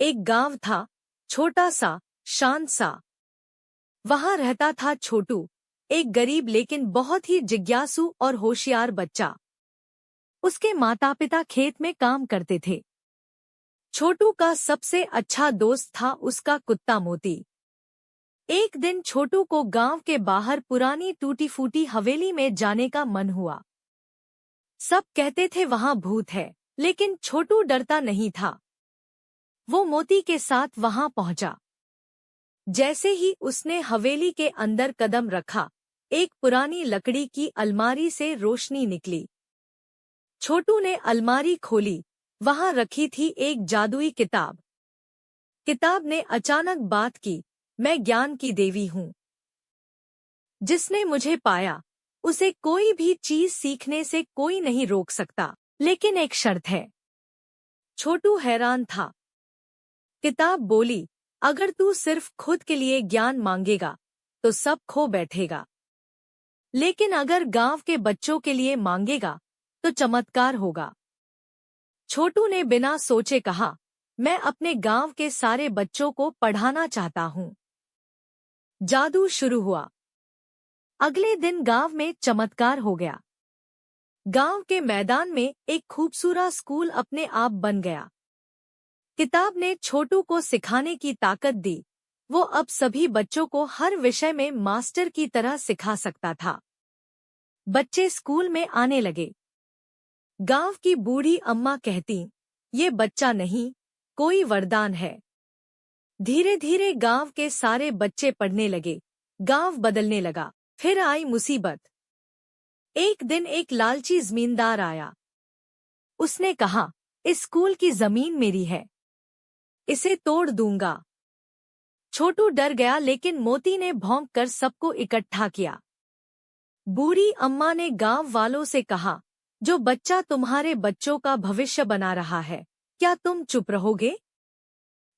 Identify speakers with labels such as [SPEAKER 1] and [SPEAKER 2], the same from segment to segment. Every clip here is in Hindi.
[SPEAKER 1] एक गांव था, छोटा सा, शांत सा। वहां रहता था छोटू, एक गरीब लेकिन बहुत ही जिज्ञासु और होशियार बच्चा। उसके माता पिता खेत में काम करते थे। छोटू का सबसे अच्छा दोस्त था उसका कुत्ता मोती। एक दिन छोटू को गांव के बाहर पुरानी टूटी फूटी हवेली में जाने का मन हुआ। सब कहते थे वहां भूत है, लेकिन छोटू डरता नहीं था। वो मोती के साथ वहां पहुंचा। जैसे ही उसने हवेली के अंदर कदम रखा, एक पुरानी लकड़ी की अलमारी से रोशनी निकली। छोटू ने अलमारी खोली। वहां रखी थी एक जादुई किताब। किताब ने अचानक बात की, मैं ज्ञान की देवी हूँ। जिसने मुझे पाया, उसे कोई भी चीज सीखने से कोई नहीं रोक सकता, लेकिन एक शर्त है। छोटू हैरान था। किताब बोली, अगर तू सिर्फ खुद के लिए ज्ञान मांगेगा तो सब खो बैठेगा, लेकिन अगर गांव के बच्चों के लिए मांगेगा तो चमत्कार होगा। छोटू ने बिना सोचे कहा, मैं अपने गांव के सारे बच्चों को पढ़ाना चाहता हूँ। जादू शुरू हुआ। अगले दिन गांव में चमत्कार हो गया। गांव के मैदान में एक खूबसूरत स्कूल अपने आप बन गया। किताब ने छोटू को सिखाने की ताकत दी। वो अब सभी बच्चों को हर विषय में मास्टर की तरह सिखा सकता था। बच्चे स्कूल में आने लगे। गांव की बूढ़ी अम्मा कहती, ये बच्चा नहीं, कोई वरदान है। धीरे धीरे गांव के सारे बच्चे पढ़ने लगे। गांव बदलने लगा। फिर आई मुसीबत। एक दिन एक लालची जमींदार आया। उसने कहा, इस स्कूल की जमीन मेरी है, इसे तोड़ दूंगा। छोटू डर गया, लेकिन मोती ने भौंक कर सबको इकट्ठा किया। बूढ़ी अम्मा ने गांव वालों से कहा, जो बच्चा तुम्हारे बच्चों का भविष्य बना रहा है, क्या तुम चुप रहोगे?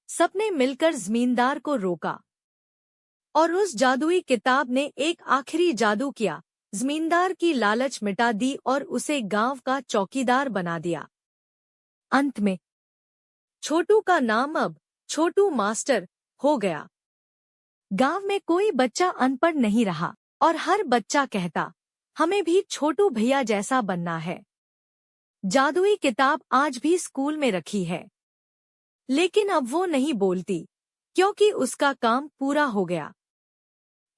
[SPEAKER 1] सबने मिलकर जमींदार को रोका, और उस जादुई किताब ने एक आखिरी जादू किया। जमींदार की लालच मिटा दी और उसे गांव का चौकीदार बना दिया। अंत में छोटू का नाम अब छोटू मास्टर हो गया। गांव में कोई बच्चा अनपढ़ नहीं रहा और हर बच्चा कहता, हमें भी छोटू भैया जैसा बनना है। जादुई किताब आज भी स्कूल में रखी है, लेकिन अब वो नहीं बोलती, क्योंकि उसका काम पूरा हो गया।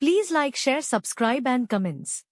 [SPEAKER 1] Please like, share, subscribe and comments.